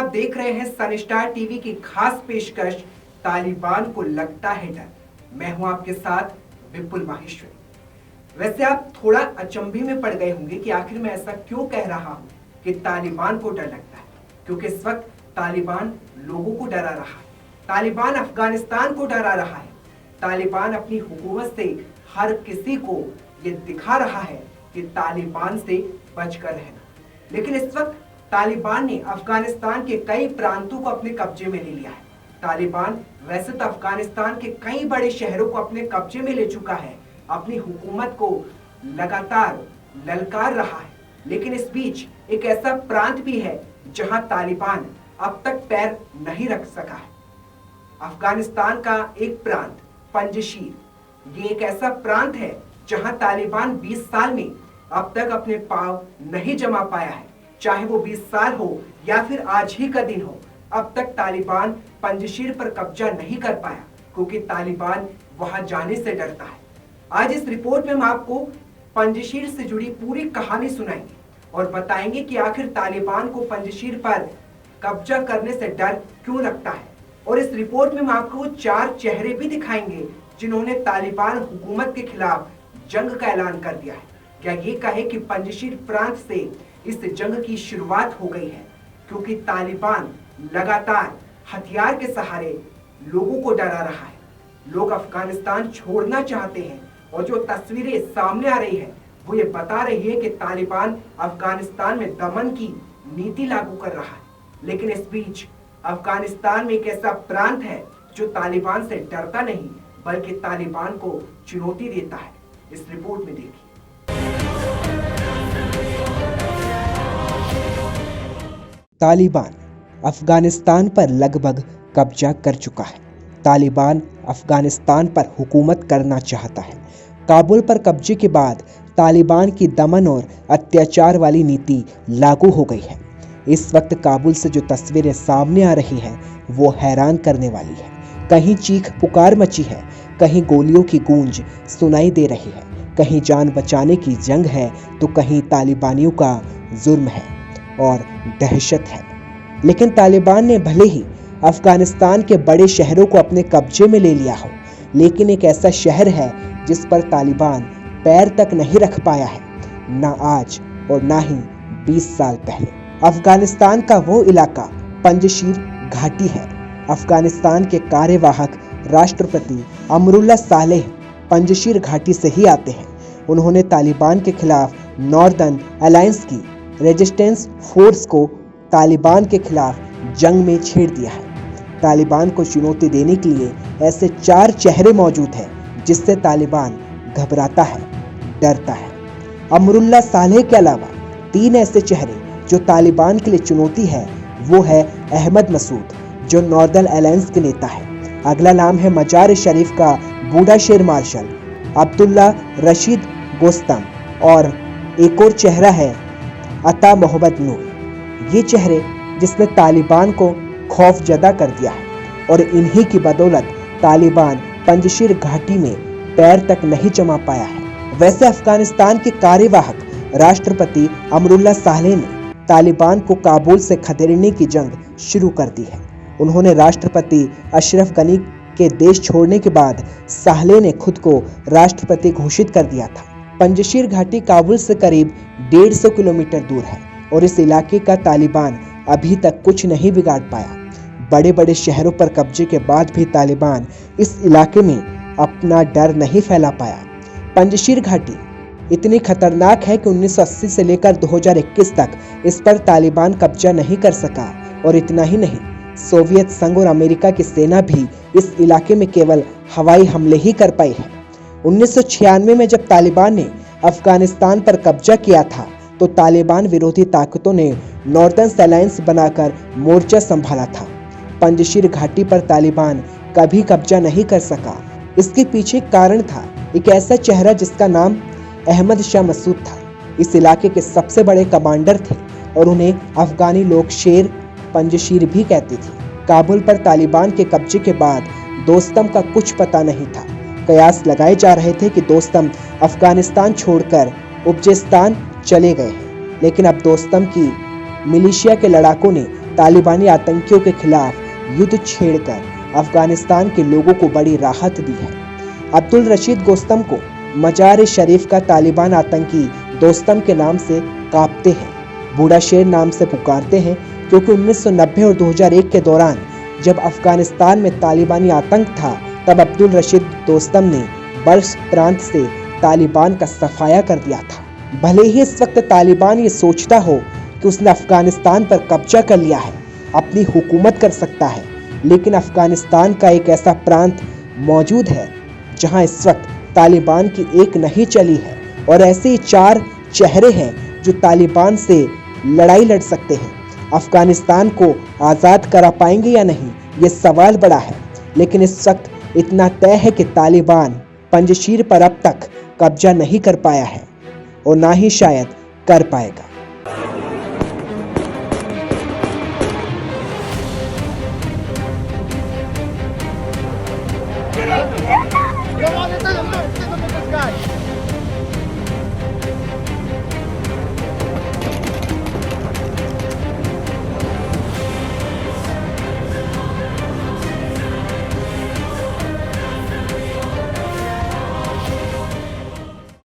आप देख रहे हैं सन स्टार टीवी की खास पेशकश तालिबान को लगता है डर। मैं हूं आपके साथ विपुल माहेश्वरी। वैसे आप थोड़ा अचंभे में पड़ गए होंगे कि आखिर मैं ऐसा क्यों कह रहा हूं कि तालिबान को डर लगता है, क्योंकि इस वक्त तालिबान लोगों को डरा रहा है, तालिबान अफगानिस्तान को डरा रहा है, तालिबान अपनी हुकूमत से हर किसी को ये दिखा रहा है कि तालिबान से बचकर रहना। लेकिन इस वक्त तालिबान ने अफगानिस्तान के कई प्रांतों को अपने कब्जे में ले लिया है। तालिबान वैसे तो अफगानिस्तान के कई बड़े शहरों को अपने कब्जे में ले चुका है, अपनी हुकूमत को लगातार ललकार रहा है, लेकिन इस बीच एक ऐसा प्रांत भी है जहां तालिबान अब तक पैर नहीं रख सका है। अफगानिस्तान का एक प्रांत पंजशीर, ये एक ऐसा प्रांत है जहां तालिबान 20 साल में अब तक अपने पांव नहीं जमा पाया है। चाहे वो 20 साल हो या फिर आज ही का दिन हो, अब तक तालिबान पंजशीर पर कब्जा नहीं कर पाया, क्योंकि तालिबान वहां जाने से डरता है। आज इस रिपोर्ट में हम आपको पंजशीर से जुड़ी पूरी कहानी सुनाएंगे और बताएंगे कि आखिर तालिबान को पंजशीर पर कब्जा करने से डर क्यों लगता है। और इस रिपोर्ट में हम आपको 4 चेहरे भी दिखाएंगे जिन्होंने तालिबान हुकूमत के खिलाफ जंग का ऐलान कर दिया है। क्या ये कहे कि पंजशीर प्रांत से इस जंग की शुरुआत हो गई है, क्योंकि तालिबान लगातार हथियार के सहारे लोगों को डरा रहा है। लोग अफगानिस्तान छोड़ना चाहते हैं और जो तस्वीरें सामने आ रही है वो ये बता रही है कि तालिबान अफगानिस्तान में दमन की नीति लागू कर रहा है। लेकिन इस बीच अफगानिस्तान में एक ऐसा प्रांत है जो तालिबान से डरता नहीं बल्कि तालिबान को चुनौती देता है। इस रिपोर्ट में देखिए। तालिबान अफगानिस्तान पर लगभग कब्जा कर चुका है। तालिबान अफगानिस्तान पर हुकूमत करना चाहता है। काबुल पर कब्जे के बाद तालिबान की दमन और अत्याचार वाली नीति लागू हो गई है। इस वक्त काबुल से जो तस्वीरें सामने आ रही हैं वो हैरान करने वाली है। कहीं चीख पुकार मची है, कहीं गोलियों की गूंज सुनाई दे रही है, कहीं जान बचाने की जंग है तो कहीं तालिबानियों का जुर्म है और दहशत है। लेकिन तालिबान ने भले ही अफगानिस्तान के बड़े शहरों को अपने कब्जे में ले लिया हो, लेकिन एक ऐसा शहर है जिस पर तालिबान पैर तक नहीं रख पाया है, ना आज और ना ही 20 साल पहले। अफगानिस्तान का वो इलाका पंजशीर घाटी है। अफगानिस्तान के कार्यवाहक राष्ट्रपति अमरुल्लाह सालेह पंजशीर घाटी से ही आते हैं। उन्होंने तालिबान के खिलाफ नॉर्दर्न अलायंस की रेजिस्टेंस फोर्स को तालिबान के खिलाफ जंग में छेड़ दिया है। तालिबान को चुनौती देने के लिए ऐसे 4 चेहरे मौजूद हैं जिससे तालिबान घबराता है, डरता है। अमरुल्लाह सालेह के अलावा 3 ऐसे चेहरे जो तालिबान के लिए चुनौती है, वो है अहमद मसूद जो नॉर्दर्न अलायंस के नेता है। अगला नाम है मजार शरीफ का बूढ़ा शेर मार्शल अब्दुल्ला रशीद गोस्तम, और एक और चेहरा है अता मोहम्मद नूर। ये चेहरे जिसने तालिबान को खौफ जदा कर दिया है और इन्हीं की बदौलत तालिबान पंजशीर घाटी में पैर तक नहीं जमा पाया है। वैसे अफगानिस्तान के कार्यवाहक राष्ट्रपति अमरुल्लाह सालेह ने तालिबान को काबुल से खदेड़ने की जंग शुरू कर दी है। उन्होंने राष्ट्रपति अशरफ गनी के देश छोड़ने के बाद सालेह ने खुद को राष्ट्रपति घोषित कर दिया था। पंजशीर घाटी काबुल से करीब 150 किलोमीटर दूर है और इस इलाके का तालिबान अभी तक कुछ नहीं बिगाड़ पाया। बड़े बड़े शहरों पर कब्जे के बाद भी तालिबान इस इलाके में अपना डर नहीं फैला पाया। पंजशीर घाटी इतनी खतरनाक है कि 1980 से लेकर 2021 तक इस पर तालिबान कब्जा नहीं कर सका। और इतना ही नहीं, सोवियत संघ और अमेरिका की सेना भी इस इलाके में केवल हवाई हमले ही कर पाई है। 1996 में जब तालिबान ने अफगानिस्तान पर कब्जा किया था तो तालिबान विरोधी ताकतों ने नॉर्दर्न अलायंस बनाकर मोर्चा संभाला था। पंजशीर घाटी पर तालिबान कभी कब्जा नहीं कर सका। इसके पीछे कारण था एक ऐसा चेहरा जिसका नाम अहमद शाह मसूद था। इस इलाके के सबसे बड़े कमांडर थे और उन्हें अफगानी लोग शेर पंजशीर भी कहते थे। काबुल पर तालिबान के कब्जे के बाद दोस्तम का कुछ पता नहीं था। कयास लगाए जा रहे थे कि दोस्तम अफगानिस्तान छोड़कर उज्बेकिस्तान चले गए हैं, लेकिन अब दोस्तम की मिलिशिया के लड़ाकों ने तालिबानी आतंकियों के खिलाफ युद्ध छेड़कर अफगानिस्तान के लोगों को बड़ी राहत दी है। अब्दुल रशीद दोस्तम को मजार शरीफ का तालिबान आतंकी दोस्तम के नाम से कांपते हैं, बूढ़ा शेर नाम से पुकारते हैं, क्योंकि 1990 और 2001 के दौरान जब अफगानिस्तान में तालिबानी आतंक था, तब अब्दुल रशीद दोस्तम ने बल्ख प्रांत से तालिबान का सफाया कर दिया था। भले ही इस वक्त तालिबान ये सोचता हो कि उसने अफगानिस्तान पर कब्जा कर लिया है, अपनी हुकूमत कर सकता है, लेकिन अफगानिस्तान का एक ऐसा प्रांत मौजूद है जहां इस वक्त तालिबान की एक नहीं चली है, और ऐसे ही 4 चेहरे हैं जो तालिबान से लड़ाई लड़ सकते हैं। अफगानिस्तान को आज़ाद करा पाएंगे या नहीं, ये सवाल बड़ा है, लेकिन इस वक्त इतना तय है कि तालिबान पंजशीर पर अब तक कब्जा नहीं कर पाया है और ना ही शायद कर पाएगा।